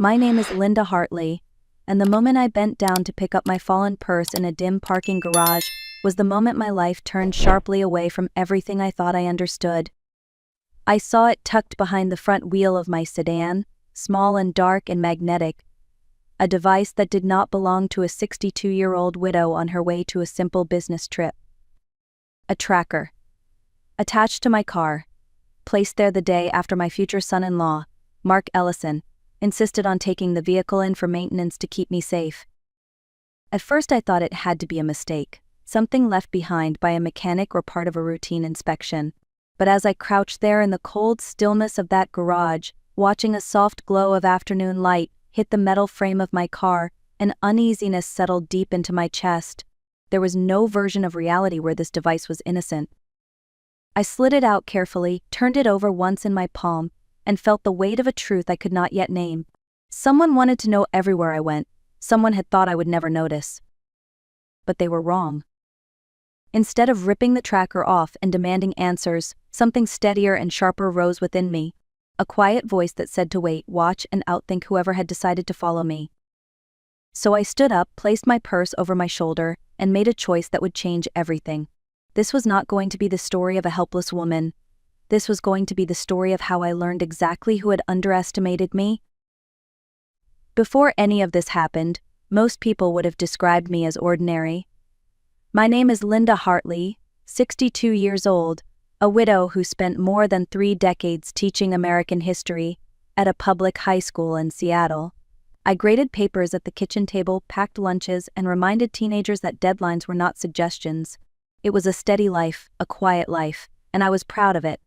My name is Linda Hartley, and the moment I bent down to pick up my fallen purse in a dim parking garage was the moment my life turned sharply away from everything I thought I understood. I saw it tucked behind the front wheel of my sedan, small and dark and magnetic, a device that did not belong to a 62-year-old widow on her way to a simple business trip. A tracker. Attached to my car, placed there the day after my future son-in-law, Mark Ellison, insisted on taking the vehicle in for maintenance to keep me safe. At first I thought it had to be a mistake, something left behind by a mechanic or part of a routine inspection. But as I crouched there in the cold stillness of that garage, watching a soft glow of afternoon light hit the metal frame of my car, an uneasiness settled deep into my chest. There was no version of reality where this device was innocent. I slid it out carefully, turned it over once in my palm, and felt the weight of a truth I could not yet name. Someone wanted to know everywhere I went. Someone had thought I would never notice. But they were wrong. Instead of ripping the tracker off and demanding answers, something steadier and sharper rose within me. A quiet voice that said to wait, watch, and outthink whoever had decided to follow me. So I stood up, placed my purse over my shoulder, and made a choice that would change everything. This was not going to be the story of a helpless woman. This was going to be the story of how I learned exactly who had underestimated me. Before any of this happened, most people would have described me as ordinary. My name is Linda Hartley, 62 years old, a widow who spent more than 3 decades teaching American history at a public high school in Seattle. I graded papers at the kitchen table, packed lunches, and reminded teenagers that deadlines were not suggestions. It was a steady life, a quiet life, and I was proud of it.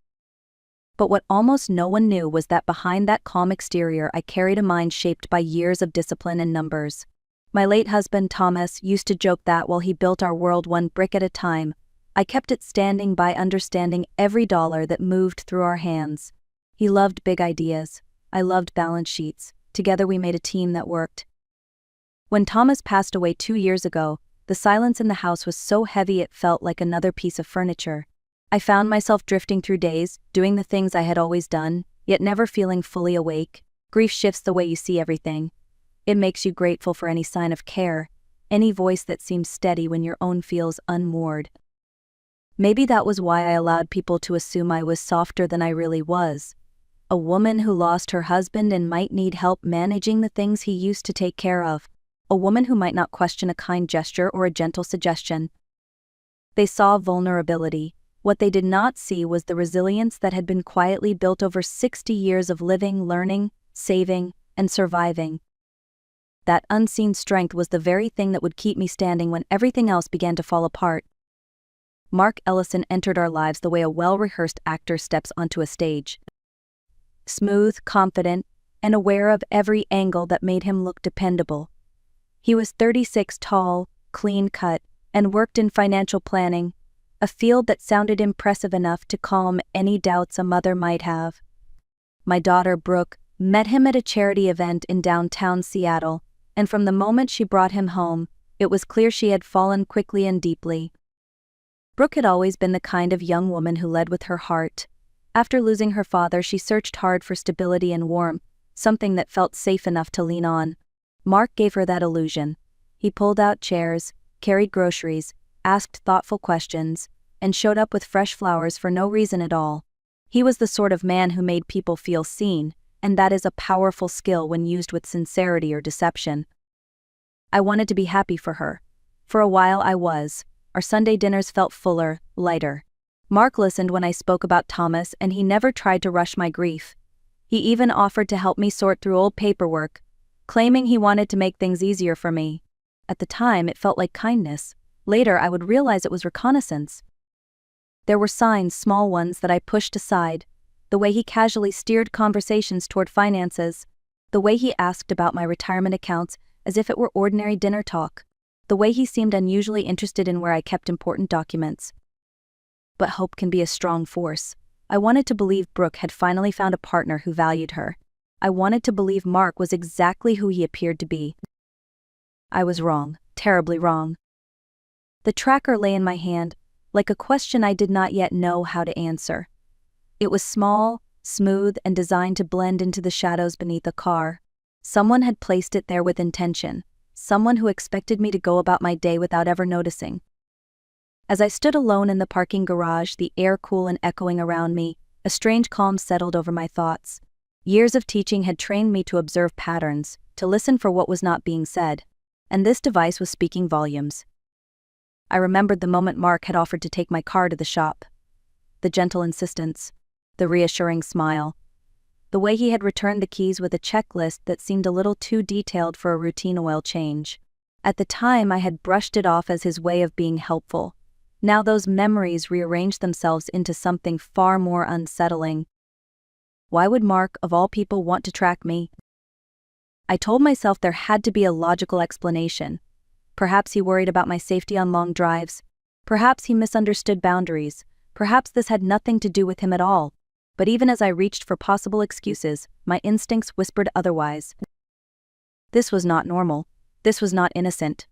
But what almost no one knew was that behind that calm exterior I carried a mind shaped by years of discipline and numbers. My late husband, Thomas, used to joke that while he built our world one brick at a time, I kept it standing by understanding every dollar that moved through our hands. He loved big ideas. I loved balance sheets. Together we made a team that worked. When Thomas passed away 2 years ago, the silence in the house was so heavy it felt like another piece of furniture. I found myself drifting through days, doing the things I had always done, yet never feeling fully awake. Grief shifts the way you see everything. It makes you grateful for any sign of care, any voice that seems steady when your own feels unmoored. Maybe that was why I allowed people to assume I was softer than I really was. A woman who lost her husband and might need help managing the things he used to take care of. A woman who might not question a kind gesture or a gentle suggestion. They saw vulnerability. What they did not see was the resilience that had been quietly built over 60 years of living, learning, saving, and surviving. That unseen strength was the very thing that would keep me standing when everything else began to fall apart. Mark Ellison entered our lives the way a well-rehearsed actor steps onto a stage. Smooth, confident, and aware of every angle that made him look dependable. He was 36, tall, clean-cut, and worked in financial planning, a field that sounded impressive enough to calm any doubts a mother might have. My daughter, Brooke, met him at a charity event in downtown Seattle, and from the moment she brought him home, it was clear she had fallen quickly and deeply. Brooke had always been the kind of young woman who led with her heart. After losing her father, she searched hard for stability and warmth, something that felt safe enough to lean on. Mark gave her that illusion. He pulled out chairs, carried groceries, asked thoughtful questions, and showed up with fresh flowers for no reason at all. He was the sort of man who made people feel seen, and that is a powerful skill when used with sincerity or deception. I wanted to be happy for her. For a while I was. Our Sunday dinners felt fuller, lighter. Mark listened when I spoke about Thomas, and he never tried to rush my grief. He even offered to help me sort through old paperwork, claiming he wanted to make things easier for me. At the time, it felt like kindness. Later, I would realize it was reconnaissance. There were signs, small ones, that I pushed aside. The way he casually steered conversations toward finances. The way he asked about my retirement accounts as if it were ordinary dinner talk. The way he seemed unusually interested in where I kept important documents. But hope can be a strong force. I wanted to believe Brooke had finally found a partner who valued her. I wanted to believe Mark was exactly who he appeared to be. I was wrong, terribly wrong. The tracker lay in my hand, like a question I did not yet know how to answer. It was small, smooth, and designed to blend into the shadows beneath a car. Someone had placed it there with intention, someone who expected me to go about my day without ever noticing. As I stood alone in the parking garage, the air cool and echoing around me, a strange calm settled over my thoughts. Years of teaching had trained me to observe patterns, to listen for what was not being said, and this device was speaking volumes. I remembered the moment Mark had offered to take my car to the shop. The gentle insistence, the reassuring smile, the way he had returned the keys with a checklist that seemed a little too detailed for a routine oil change. At the time, I had brushed it off as his way of being helpful. Now those memories rearranged themselves into something far more unsettling. Why would Mark, of all people, want to track me? I told myself there had to be a logical explanation. Perhaps he worried about my safety on long drives. Perhaps he misunderstood boundaries. Perhaps this had nothing to do with him at all. But even as I reached for possible excuses, my instincts whispered otherwise. This was not normal. This was not innocent.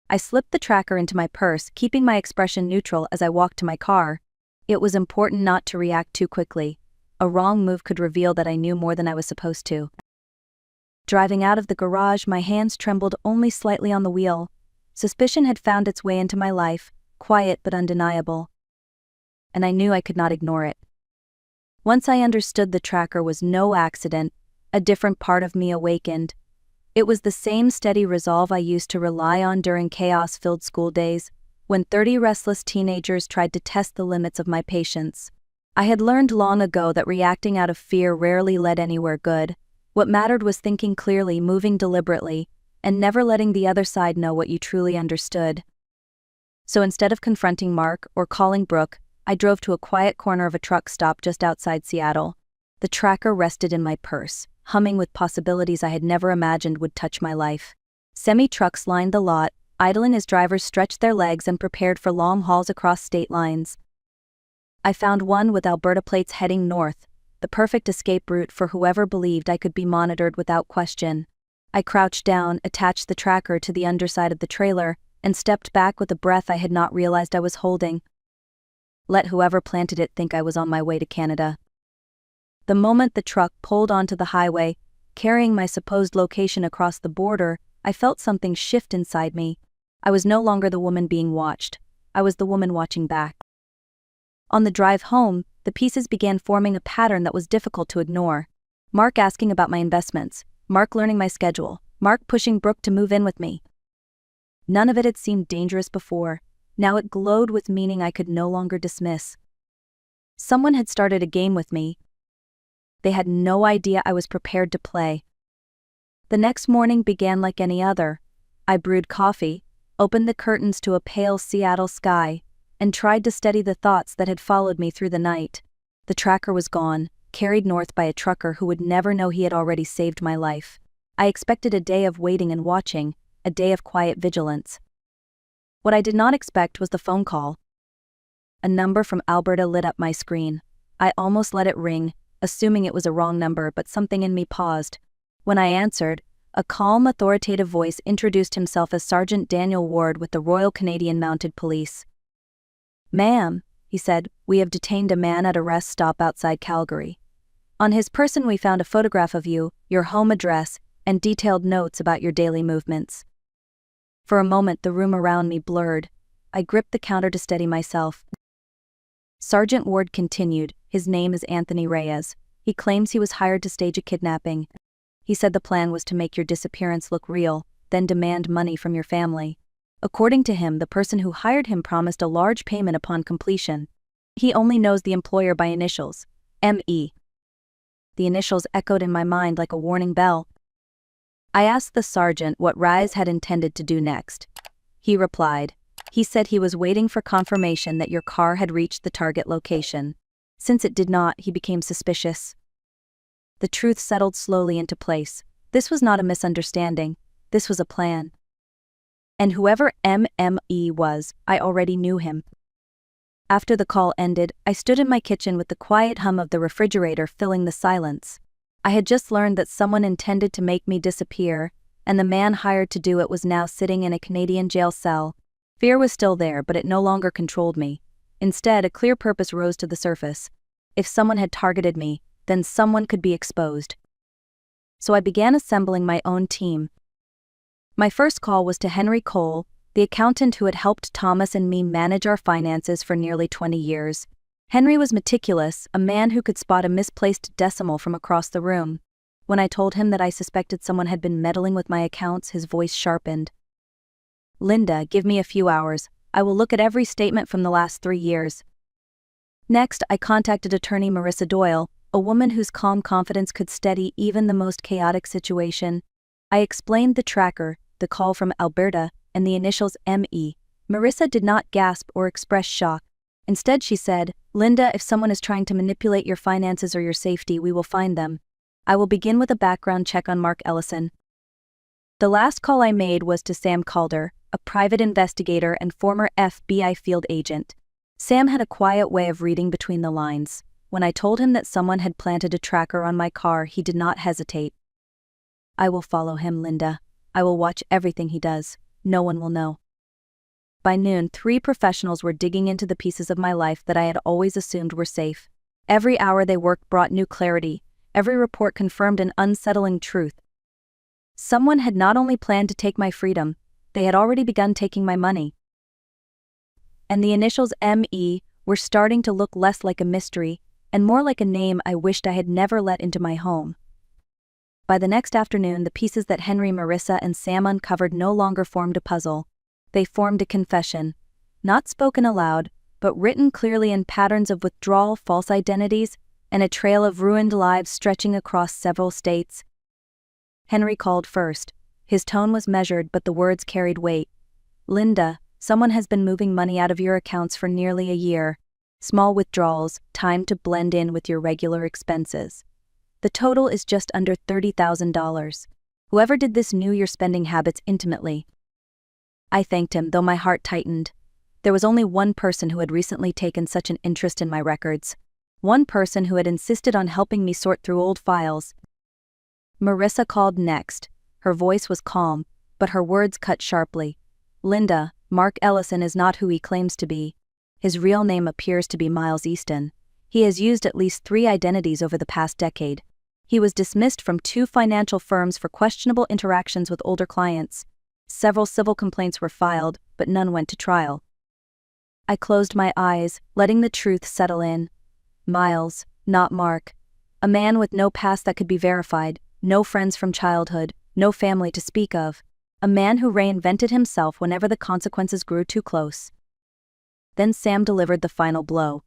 I slipped the tracker into my purse, keeping my expression neutral as I walked to my car. It was important not to react too quickly. A wrong move could reveal that I knew more than I was supposed to. Driving out of the garage, my hands trembled only slightly on the wheel. Suspicion had found its way into my life, quiet but undeniable. And I knew I could not ignore it. Once I understood the tracker was no accident, a different part of me awakened. It was the same steady resolve I used to rely on during chaos-filled school days, when 30 restless teenagers tried to test the limits of my patience. I had learned long ago that reacting out of fear rarely led anywhere good. What mattered was thinking clearly, moving deliberately, and never letting the other side know what you truly understood. So instead of confronting Mark or calling Brooke, I drove to a quiet corner of a truck stop just outside Seattle. The tracker rested in my purse, humming with possibilities I had never imagined would touch my life. Semi-trucks lined the lot, idling as drivers stretched their legs and prepared for long hauls across state lines. I found one with Alberta plates heading north, the perfect escape route for whoever believed I could be monitored without question. I crouched down, attached the tracker to the underside of the trailer, and stepped back with a breath I had not realized I was holding. Let whoever planted it think I was on my way to Canada. The moment the truck pulled onto the highway, carrying my supposed location across the border, I felt something shift inside me. I was no longer the woman being watched. I was the woman watching back. On the drive home, the pieces began forming a pattern that was difficult to ignore. Mark asking about my investments, Mark learning my schedule, Mark pushing Brooke to move in with me. None of it had seemed dangerous before. Now it glowed with meaning I could no longer dismiss. Someone had started a game with me. They had no idea I was prepared to play. The next morning began like any other. I brewed coffee, opened the curtains to a pale Seattle sky, and tried to steady the thoughts that had followed me through the night. The tracker was gone, carried north by a trucker who would never know he had already saved my life. I expected a day of waiting and watching, a day of quiet vigilance. What I did not expect was the phone call. A number from Alberta lit up my screen. I almost let it ring, assuming it was a wrong number, but something in me paused. When I answered, a calm, authoritative voice introduced himself as Sergeant Daniel Ward with the Royal Canadian Mounted Police. "Ma'am," he said, "we have detained a man at a rest stop outside Calgary. On his person we found a photograph of you, your home address, and detailed notes about your daily movements." For a moment the room around me blurred. I gripped the counter to steady myself. Sergeant Ward continued, "His name is Anthony Reyes. He claims he was hired to stage a kidnapping. He said the plan was to make your disappearance look real, then demand money from your family. According to him, the person who hired him promised a large payment upon completion. He only knows the employer by initials, M.E. The initials echoed in my mind like a warning bell. I asked the sergeant what Reyes had intended to do next. He replied, "He said he was waiting for confirmation that your car had reached the target location. Since it did not, he became suspicious." The truth settled slowly into place. This was not a misunderstanding. This was a plan. And whoever MME was, I already knew him. After the call ended, I stood in my kitchen with the quiet hum of the refrigerator filling the silence. I had just learned that someone intended to make me disappear, and the man hired to do it was now sitting in a Canadian jail cell. Fear was still there, but it no longer controlled me. Instead, a clear purpose rose to the surface. If someone had targeted me, then someone could be exposed. so I began assembling my own team. My first call was to Henry Cole, the accountant who had helped Thomas and me manage our finances for nearly 20 years. Henry was meticulous, a man who could spot a misplaced decimal from across the room. When I told him that I suspected someone had been meddling with my accounts, his voice sharpened. "Linda, give me a few hours. I will look at every statement from the last 3 years." Next, I contacted attorney Marissa Doyle, a woman whose calm confidence could steady even the most chaotic situation. I explained the tracker, the call from Alberta, and the initials ME. Marissa did not gasp or express shock. Instead, she said, "Linda, if someone is trying to manipulate your finances or your safety, we will find them. I will begin with a background check on Mark Ellison." The last call I made was to Sam Calder, a private investigator and former FBI field agent. Sam had a quiet way of reading between the lines. When I told him that someone had planted a tracker on my car, he did not hesitate. "I will follow him, Linda. I will watch everything he does. No one will know." By noon, 3 professionals were digging into the pieces of my life that I had always assumed were safe. Every hour they worked brought new clarity. Every report confirmed an unsettling truth. Someone had not only planned to take my freedom, they had already begun taking my money. And the initials ME were starting to look less like a mystery and more like a name I wished I had never let into my home. By the next afternoon, the pieces that Henry, Marissa, and Sam uncovered no longer formed a puzzle. They formed a confession, not spoken aloud, but written clearly in patterns of withdrawal, false identities, and a trail of ruined lives stretching across several states. Henry called first. His tone was measured, but the words carried weight. "Linda, someone has been moving money out of your accounts for nearly a year. Small withdrawals, timed to blend in with your regular expenses. The total is just under $30,000. Whoever did this knew your spending habits intimately." I thanked him, though my heart tightened. There was only one person who had recently taken such an interest in my records. One person who had insisted on helping me sort through old files. Marissa called next. Her voice was calm, but her words cut sharply. "Linda, Mark Ellison is not who he claims to be. His real name appears to be Miles Easton. He has used at least 3 identities over the past decade. He was dismissed from 2 financial firms for questionable interactions with older clients. Several civil complaints were filed, but none went to trial." I closed my eyes, letting the truth settle in. Miles, not Mark. A man with no past that could be verified, no friends from childhood, no family to speak of. A man who reinvented himself whenever the consequences grew too close. Then Sam delivered the final blow.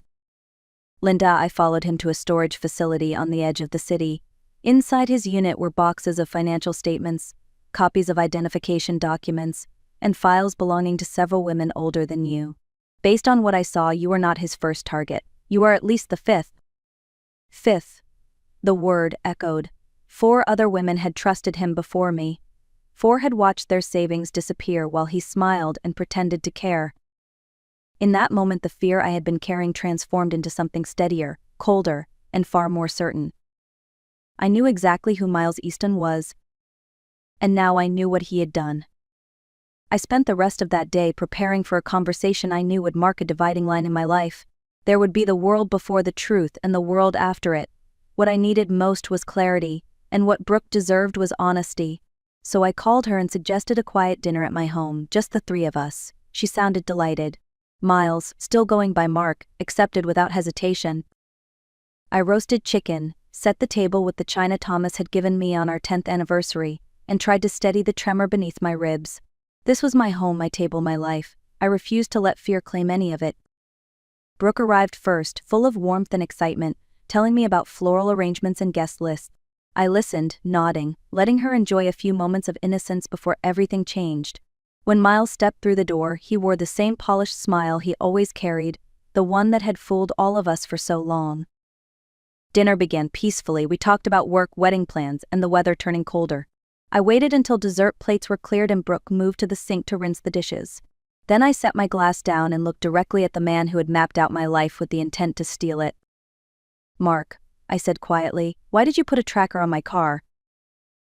"Linda, I followed him to a storage facility on the edge of the city. Inside his unit were boxes of financial statements, copies of identification documents, and files belonging to several women older than you. Based on what I saw, you are not his first target. You are at least the 5th. 5th. The word echoed. 4 other women had trusted him before me. 4 had watched their savings disappear while he smiled and pretended to care. In that moment, the fear I had been carrying transformed into something steadier, colder, and far more certain. I knew exactly who Miles Easton was, and now I knew what he had done. I spent the rest of that day preparing for a conversation I knew would mark a dividing line in my life. There would be the world before the truth and the world after it. What I needed most was clarity, and what Brooke deserved was honesty. So I called her and suggested a quiet dinner at my home, just the 3 of us. She sounded delighted. Miles, still going by Mark, accepted without hesitation. I roasted chicken, set the table with the china Thomas had given me on our 10th anniversary, and tried to steady the tremor beneath my ribs. This was my home, my table, my life. I refused to let fear claim any of it. Brooke arrived first, full of warmth and excitement, telling me about floral arrangements and guest lists. I listened, nodding, letting her enjoy a few moments of innocence before everything changed. When Miles stepped through the door, he wore the same polished smile he always carried, the one that had fooled all of us for so long. Dinner began peacefully. We talked about work, wedding plans, and the weather turning colder. I waited until dessert plates were cleared and Brooke moved to the sink to rinse the dishes. Then I set my glass down and looked directly at the man who had mapped out my life with the intent to steal it. "Mark," I said quietly, "why did you put a tracker on my car?"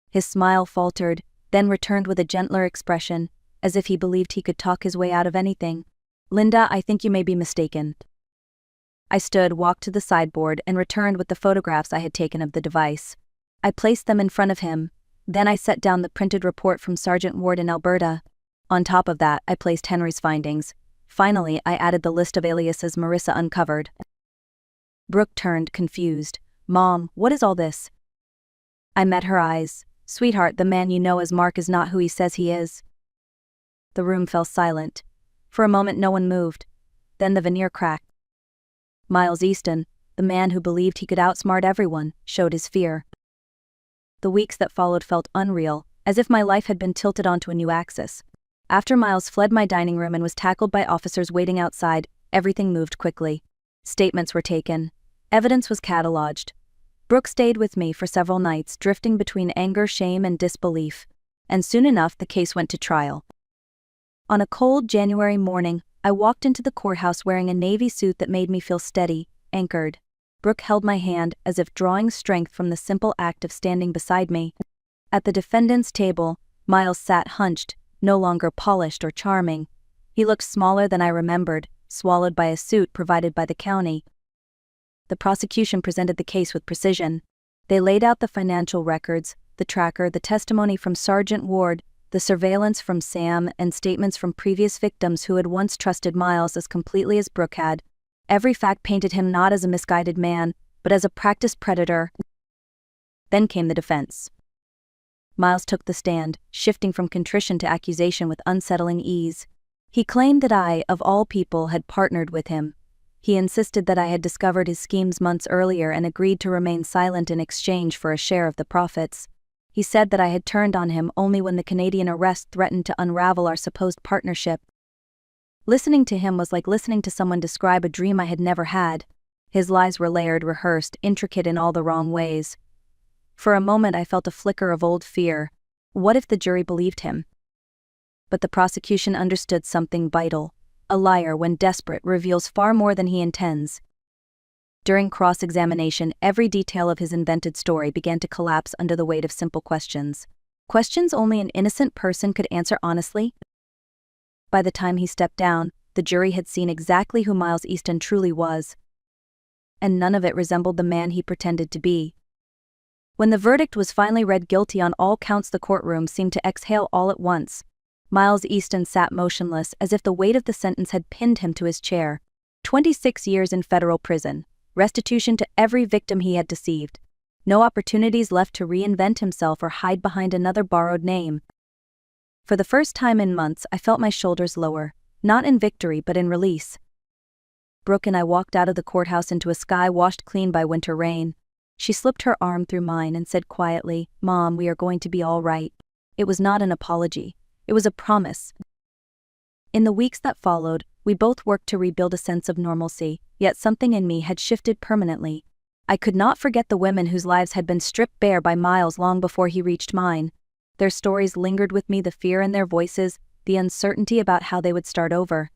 His smile faltered, then returned with a gentler expression, as if he believed he could talk his way out of anything. "Linda, I think you may be mistaken." I stood, walked to the sideboard, and returned with the photographs I had taken of the device. I placed them in front of him. Then I set down the printed report from Sergeant Ward in Alberta. On top of that, I placed Henry's findings. Finally, I added the list of aliases Marissa uncovered. Brooke turned, confused. "Mom, what is all this?" I met her eyes. "Sweetheart, the man you know as Mark is not who he says he is." The room fell silent. For a moment no one moved. Then the veneer cracked. Miles Easton, the man who believed he could outsmart everyone, showed his fear. The weeks that followed felt unreal, as if my life had been tilted onto a new axis. After Miles fled my dining room and was tackled by officers waiting outside, everything moved quickly. Statements were taken. Evidence was catalogued. Brooke stayed with me for several nights, drifting between anger, shame, and disbelief. And soon enough, the case went to trial. On a cold January morning, I walked into the courthouse wearing a navy suit that made me feel steady, anchored. Brooke held my hand as if drawing strength from the simple act of standing beside me. At the defendant's table, Miles sat hunched, no longer polished or charming. He looked smaller than I remembered, swallowed by a suit provided by the county. The prosecution presented the case with precision. They laid out the financial records, the tracker, the testimony from Sergeant Ward, the surveillance from Sam, and statements from previous victims who had once trusted Miles as completely as Brooke had. Every fact painted him not as a misguided man, but as a practiced predator. Then came the defense. Miles took the stand, shifting from contrition to accusation with unsettling ease. He claimed that I, of all people, had partnered with him. He insisted that I had discovered his schemes months earlier and agreed to remain silent in exchange for a share of the profits. He said that I had turned on him only when the Canadian arrest threatened to unravel our supposed partnership. Listening to him was like listening to someone describe a dream I had never had. His lies were layered, rehearsed, intricate in all the wrong ways. For a moment I felt a flicker of old fear. What if the jury believed him? But the prosecution understood something vital. A liar, when desperate, reveals far more than he intends. During cross-examination, every detail of his invented story began to collapse under the weight of simple questions. Questions only an innocent person could answer honestly. By the time he stepped down, the jury had seen exactly who Miles Easton truly was. And none of it resembled the man he pretended to be. When the verdict was finally read guilty on all counts, the courtroom seemed to exhale all at once. Miles Easton sat motionless, as if the weight of the sentence had pinned him to his chair. 26 years in federal prison. Restitution to every victim he had deceived. No opportunities left to reinvent himself or hide behind another borrowed name. For the first time in months, I felt my shoulders lower, not in victory but in release. Brooke and I walked out of the courthouse into a sky washed clean by winter rain. She slipped her arm through mine and said quietly, "Mom, we are going to be all right." It was not an apology. It was a promise. In the weeks that followed, we both worked to rebuild a sense of normalcy, yet something in me had shifted permanently. I could not forget the women whose lives had been stripped bare by Miles long before he reached mine. Their stories lingered with me, the fear in their voices, the uncertainty about how they would start over.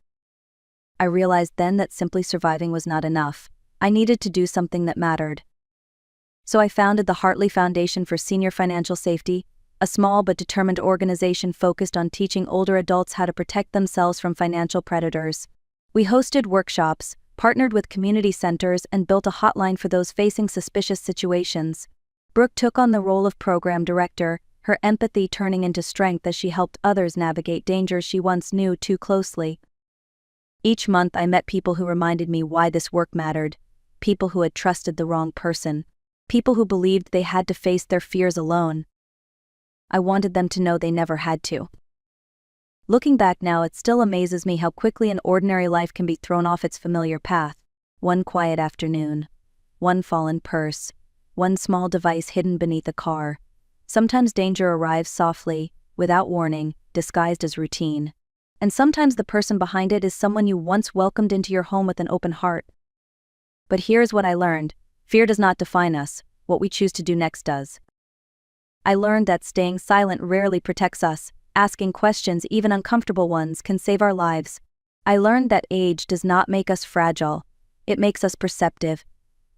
I realized then that simply surviving was not enough. I needed to do something that mattered. So I founded the Hartley Foundation for Senior Financial Safety, a small but determined organization focused on teaching older adults how to protect themselves from financial predators. We hosted workshops, partnered with community centers, and built a hotline for those facing suspicious situations. Brooke took on the role of program director, her empathy turning into strength as she helped others navigate dangers she once knew too closely. Each month I met people who reminded me why this work mattered, people who had trusted the wrong person, people who believed they had to face their fears alone. I wanted them to know they never had to. Looking back now, it still amazes me how quickly an ordinary life can be thrown off its familiar path. One quiet afternoon, one fallen purse, one small device hidden beneath a car. Sometimes danger arrives softly, without warning, disguised as routine. And sometimes the person behind it is someone you once welcomed into your home with an open heart. But here's what I learned. Fear does not define us, what we choose to do next does. I learned that staying silent rarely protects us. Asking questions, even uncomfortable ones, can save our lives. I learned that age does not make us fragile. It makes us perceptive.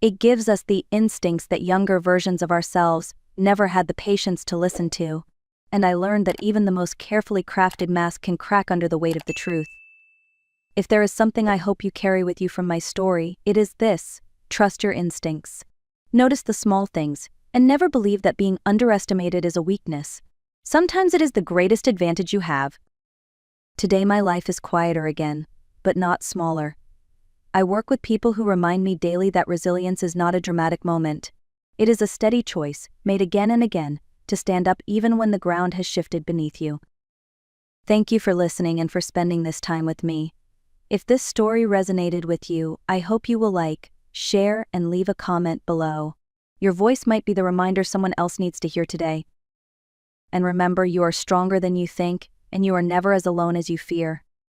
It gives us the instincts that younger versions of ourselves never had the patience to listen to. And I learned that even the most carefully crafted mask can crack under the weight of the truth. If there is something I hope you carry with you from my story, it is this: trust your instincts. Notice the small things. And never believe that being underestimated is a weakness. Sometimes it is the greatest advantage you have. Today my life is quieter again, but not smaller. I work with people who remind me daily that resilience is not a dramatic moment. It is a steady choice, made again and again, to stand up even when the ground has shifted beneath you. Thank you for listening and for spending this time with me. If this story resonated with you, I hope you will like, share, and leave a comment below. Your voice might be the reminder someone else needs to hear today. And remember, you are stronger than you think, and you are never as alone as you fear.